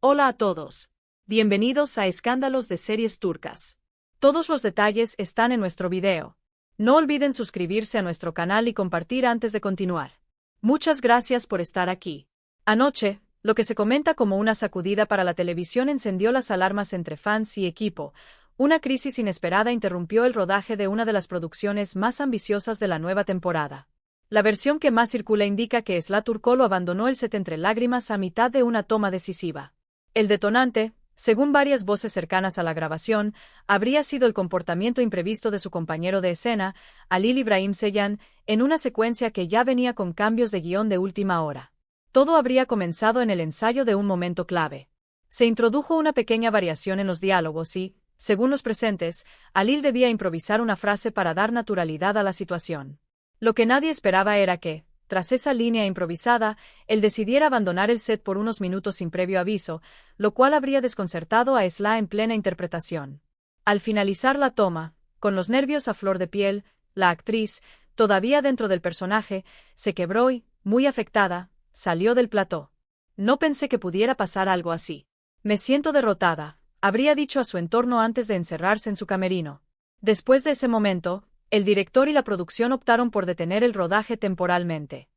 Hola a todos. Bienvenidos a Escándalos de Series Turcas. Todos los detalles están en nuestro video. No olviden suscribirse a nuestro canal y compartir antes de continuar. Muchas gracias por estar aquí. Anoche, lo que se comenta como una sacudida para la televisión encendió las alarmas entre fans y equipo. Una crisis inesperada interrumpió el rodaje de una de las producciones más ambiciosas de la nueva temporada. La versión que más circula indica que Esla Turkolu abandonó el set entre lágrimas a mitad de una toma decisiva. El detonante, según varias voces cercanas a la grabación, habría sido el comportamiento imprevisto de su compañero de escena, Halil İbrahim Ceylan, en una secuencia que ya venía con cambios de guión de última hora. Todo habría comenzado en el ensayo de un momento clave. Se introdujo una pequeña variación en los diálogos y, según los presentes, Halil debía improvisar una frase para dar naturalidad a la situación. Lo que nadie esperaba era que, tras esa línea improvisada, él decidiera abandonar el set por unos minutos sin previo aviso, lo cual habría desconcertado a Esla en plena interpretación. Al finalizar la toma, con los nervios a flor de piel, la actriz, todavía dentro del personaje, se quebró y, muy afectada, salió del plató. No pensé que pudiera pasar algo así. Me siento derrotada, habría dicho a su entorno antes de encerrarse en su camerino. Después de ese momento, el director y la producción optaron por detener el rodaje temporalmente.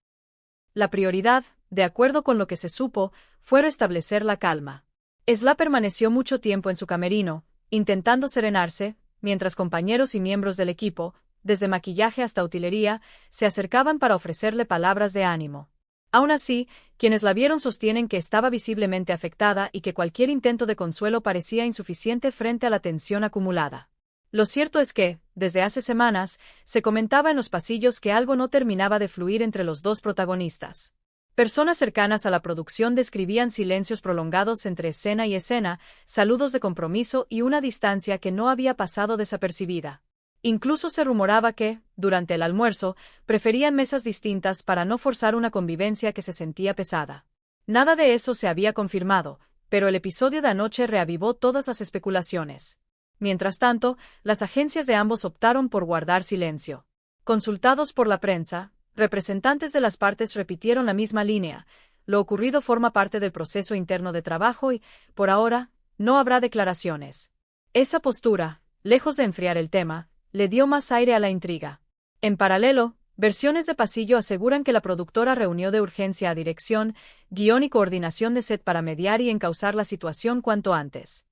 La prioridad, de acuerdo con lo que se supo, fue restablecer la calma. Esla permaneció mucho tiempo en su camerino, intentando serenarse, mientras compañeros y miembros del equipo, desde maquillaje hasta utilería, se acercaban para ofrecerle palabras de ánimo. Aún así, quienes la vieron sostienen que estaba visiblemente afectada y que cualquier intento de consuelo parecía insuficiente frente a la tensión acumulada. Lo cierto es que, desde hace semanas, se comentaba en los pasillos que algo no terminaba de fluir entre los dos protagonistas. Personas cercanas a la producción describían silencios prolongados entre escena y escena, saludos de compromiso y una distancia que no había pasado desapercibida. Incluso se rumoraba que, durante el almuerzo, preferían mesas distintas para no forzar una convivencia que se sentía pesada. Nada de eso se había confirmado, pero el episodio de anoche reavivó todas las especulaciones. Mientras tanto, las agencias de ambos optaron por guardar silencio. Consultados por la prensa, representantes de las partes repitieron la misma línea: lo ocurrido forma parte del proceso interno de trabajo y, por ahora, no habrá declaraciones. Esa postura, lejos de enfriar el tema, le dio más aire a la intriga. En paralelo, versiones de pasillo aseguran que la productora reunió de urgencia a dirección, guión y coordinación de set para mediar y encauzar la situación cuanto antes.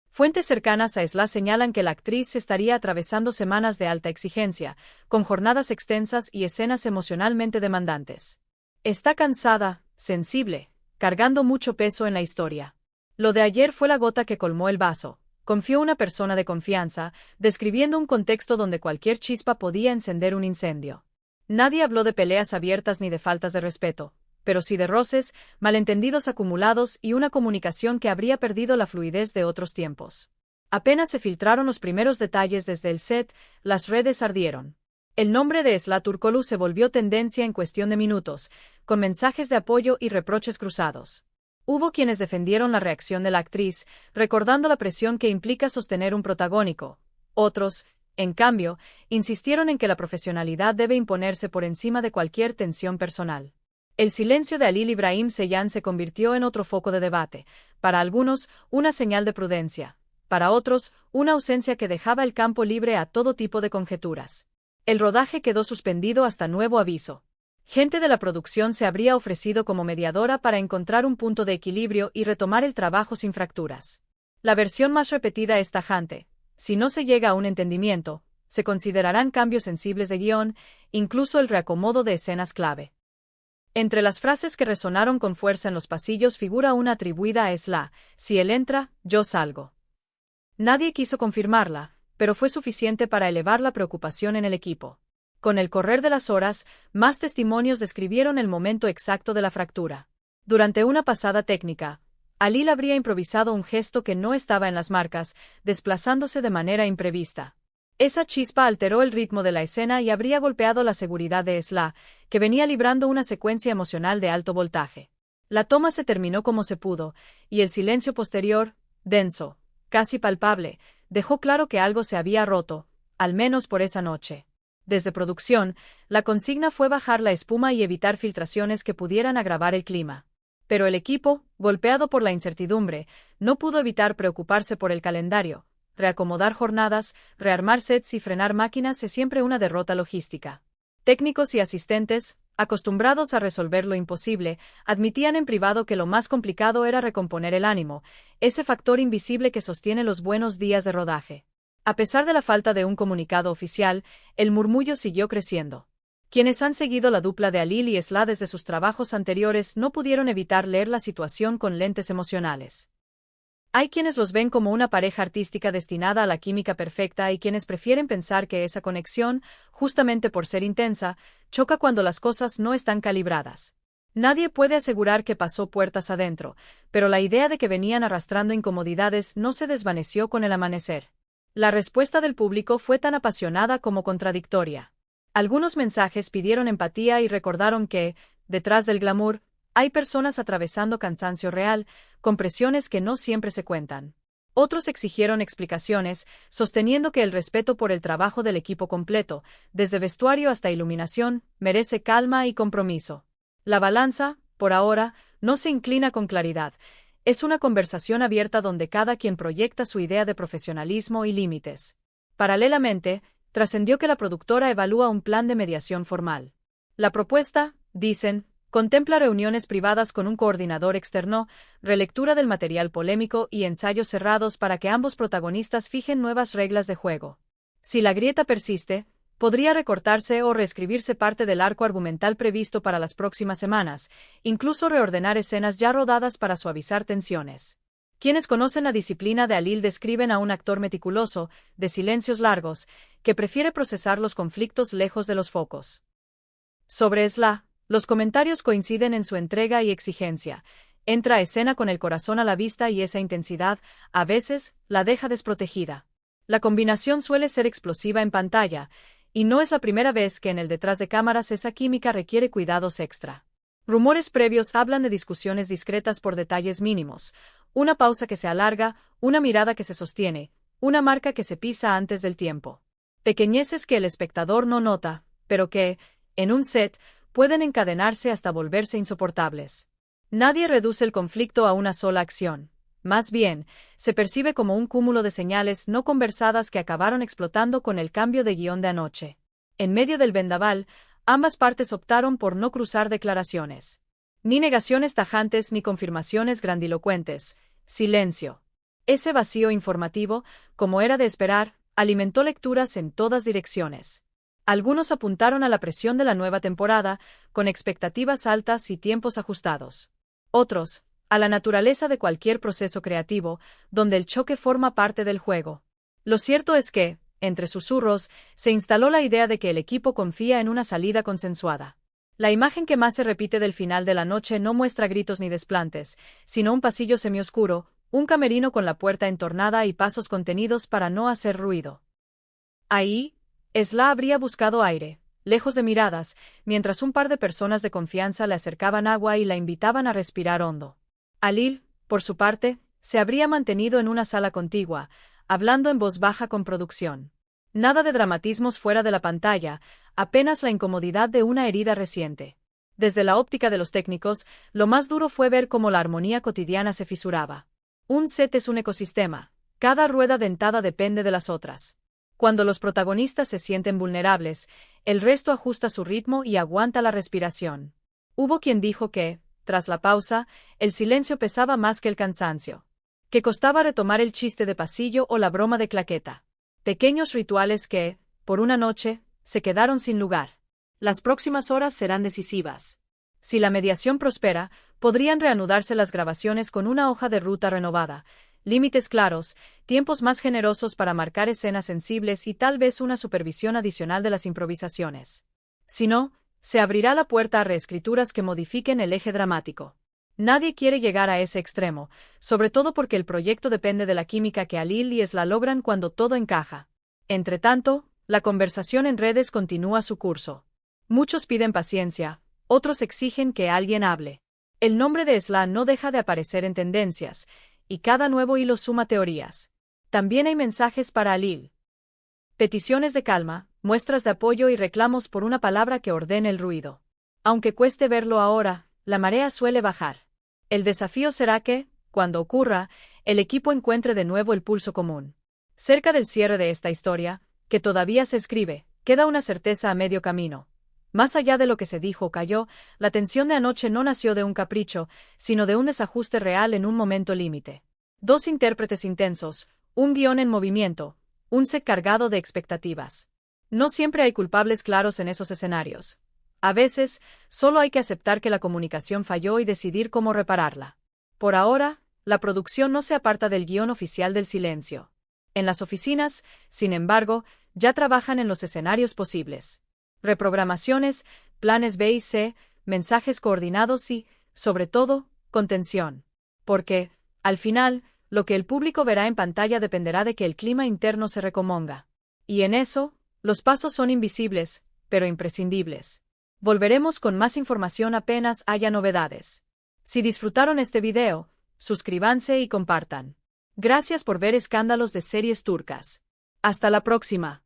Fuentes cercanas a Esla señalan que la actriz estaría atravesando semanas de alta exigencia, con jornadas extensas y escenas emocionalmente demandantes. Está cansada, sensible, cargando mucho peso en la historia. Lo de ayer fue la gota que colmó el vaso, confió una persona de confianza, describiendo un contexto donde cualquier chispa podía encender un incendio. Nadie habló de peleas abiertas ni de faltas de respeto, pero sí de roces, malentendidos acumulados y una comunicación que habría perdido la fluidez de otros tiempos. Apenas se filtraron los primeros detalles desde el set, las redes ardieron. El nombre de Esla Turkolu se volvió tendencia en cuestión de minutos, con mensajes de apoyo y reproches cruzados. Hubo quienes defendieron la reacción de la actriz, recordando la presión que implica sostener un protagónico. Otros, en cambio, insistieron en que la profesionalidad debe imponerse por encima de cualquier tensión personal. El silencio de Halil İbrahim Ceylan se convirtió en otro foco de debate, para algunos, una señal de prudencia, para otros, una ausencia que dejaba el campo libre a todo tipo de conjeturas. El rodaje quedó suspendido hasta nuevo aviso. Gente de la producción se habría ofrecido como mediadora para encontrar un punto de equilibrio y retomar el trabajo sin fracturas. La versión más repetida es tajante: si no se llega a un entendimiento, se considerarán cambios sensibles de guión, incluso el reacomodo de escenas clave. Entre las frases que resonaron con fuerza en los pasillos figura una atribuida a Esla: si él entra, yo salgo. Nadie quiso confirmarla, pero fue suficiente para elevar la preocupación en el equipo. Con el correr de las horas, más testimonios describieron el momento exacto de la fractura. Durante una pasada técnica, Halil habría improvisado un gesto que no estaba en las marcas, desplazándose de manera imprevista. Esa chispa alteró el ritmo de la escena y habría golpeado la seguridad de Esla, que venía librando una secuencia emocional de alto voltaje. La toma se terminó como se pudo, y el silencio posterior, denso, casi palpable, dejó claro que algo se había roto, al menos por esa noche. Desde producción, la consigna fue bajar la espuma y evitar filtraciones que pudieran agravar el clima. Pero el equipo, golpeado por la incertidumbre, no pudo evitar preocuparse por el calendario. Reacomodar jornadas, rearmar sets y frenar máquinas es siempre una derrota logística. Técnicos y asistentes, acostumbrados a resolver lo imposible, admitían en privado que lo más complicado era recomponer el ánimo, ese factor invisible que sostiene los buenos días de rodaje. A pesar de la falta de un comunicado oficial, el murmullo siguió creciendo. Quienes han seguido la dupla de Alil y Esla desde sus trabajos anteriores no pudieron evitar leer la situación con lentes emocionales. Hay quienes los ven como una pareja artística destinada a la química perfecta y quienes prefieren pensar que esa conexión, justamente por ser intensa, choca cuando las cosas no están calibradas. Nadie puede asegurar que pasó puertas adentro, pero la idea de que venían arrastrando incomodidades no se desvaneció con el amanecer. La respuesta del público fue tan apasionada como contradictoria. Algunos mensajes pidieron empatía y recordaron que, detrás del glamour, hay personas atravesando cansancio real, con presiones que no siempre se cuentan. Otros exigieron explicaciones, sosteniendo que el respeto por el trabajo del equipo completo, desde vestuario hasta iluminación, merece calma y compromiso. La balanza, por ahora, no se inclina con claridad. Es una conversación abierta donde cada quien proyecta su idea de profesionalismo y límites. Paralelamente, trascendió que la productora evalúa un plan de mediación formal. La propuesta, dicen, contempla reuniones privadas con un coordinador externo, relectura del material polémico y ensayos cerrados para que ambos protagonistas fijen nuevas reglas de juego. Si la grieta persiste, podría recortarse o reescribirse parte del arco argumental previsto para las próximas semanas, incluso reordenar escenas ya rodadas para suavizar tensiones. Quienes conocen la disciplina de Alil describen a un actor meticuloso, de silencios largos, que prefiere procesar los conflictos lejos de los focos. Sobre Esla, los comentarios coinciden en su entrega y exigencia. Entra a escena con el corazón a la vista y esa intensidad, a veces, la deja desprotegida. La combinación suele ser explosiva en pantalla, y no es la primera vez que en el detrás de cámaras esa química requiere cuidados extra. Rumores previos hablan de discusiones discretas por detalles mínimos, una pausa que se alarga, una mirada que se sostiene, una marca que se pisa antes del tiempo. Pequeñeces que el espectador no nota, pero que, en un set, pueden encadenarse hasta volverse insoportables. Nadie reduce el conflicto a una sola acción. Más bien, se percibe como un cúmulo de señales no conversadas que acabaron explotando con el cambio de guión de anoche. En medio del vendaval, ambas partes optaron por no cruzar declaraciones. Ni negaciones tajantes ni confirmaciones grandilocuentes. Silencio. Ese vacío informativo, como era de esperar, alimentó lecturas en todas direcciones. Algunos apuntaron a la presión de la nueva temporada, con expectativas altas y tiempos ajustados. Otros, a la naturaleza de cualquier proceso creativo, donde el choque forma parte del juego. Lo cierto es que, entre susurros, se instaló la idea de que el equipo confía en una salida consensuada. La imagen que más se repite del final de la noche no muestra gritos ni desplantes, sino un pasillo semioscuro, un camerino con la puerta entornada y pasos contenidos para no hacer ruido. Ahí, Esla habría buscado aire, lejos de miradas, mientras un par de personas de confianza le acercaban agua y la invitaban a respirar hondo. Alil, por su parte, se habría mantenido en una sala contigua, hablando en voz baja con producción. Nada de dramatismos fuera de la pantalla, apenas la incomodidad de una herida reciente. Desde la óptica de los técnicos, lo más duro fue ver cómo la armonía cotidiana se fisuraba. Un set es un ecosistema, cada rueda dentada depende de las otras. Cuando los protagonistas se sienten vulnerables, el resto ajusta su ritmo y aguanta la respiración. Hubo quien dijo que, tras la pausa, el silencio pesaba más que el cansancio. Que costaba retomar el chiste de pasillo o la broma de claqueta. Pequeños rituales que, por una noche, se quedaron sin lugar. Las próximas horas serán decisivas. Si la mediación prospera, podrían reanudarse las grabaciones con una hoja de ruta renovada, límites claros, tiempos más generosos para marcar escenas sensibles y tal vez una supervisión adicional de las improvisaciones. Si no, se abrirá la puerta a reescrituras que modifiquen el eje dramático. Nadie quiere llegar a ese extremo, sobre todo porque el proyecto depende de la química que Alil y Esla logran cuando todo encaja. Entretanto, la conversación en redes continúa su curso. Muchos piden paciencia, otros exigen que alguien hable. El nombre de Esla no deja de aparecer en tendencias, y cada nuevo hilo suma teorías. También hay mensajes para Alil. Peticiones de calma, muestras de apoyo y reclamos por una palabra que ordene el ruido. Aunque cueste verlo ahora, la marea suele bajar. El desafío será que, cuando ocurra, el equipo encuentre de nuevo el pulso común. Cerca del cierre de esta historia, que todavía se escribe, queda una certeza a medio camino. Más allá de lo que se dijo o cayó, la tensión de anoche no nació de un capricho, sino de un desajuste real en un momento límite. Dos intérpretes intensos, un guión en movimiento, un set cargado de expectativas. No siempre hay culpables claros en esos escenarios. A veces, solo hay que aceptar que la comunicación falló y decidir cómo repararla. Por ahora, la producción no se aparta del guión oficial del silencio. En las oficinas, sin embargo, ya trabajan en los escenarios posibles. Reprogramaciones, planes B y C, mensajes coordinados y, sobre todo, contención. Porque, al final, lo que el público verá en pantalla dependerá de que el clima interno se recomponga. Y en eso, los pasos son invisibles, pero imprescindibles. Volveremos con más información apenas haya novedades. Si disfrutaron este video, suscríbanse y compartan. Gracias por ver Escándalos de Series Turcas. Hasta la próxima.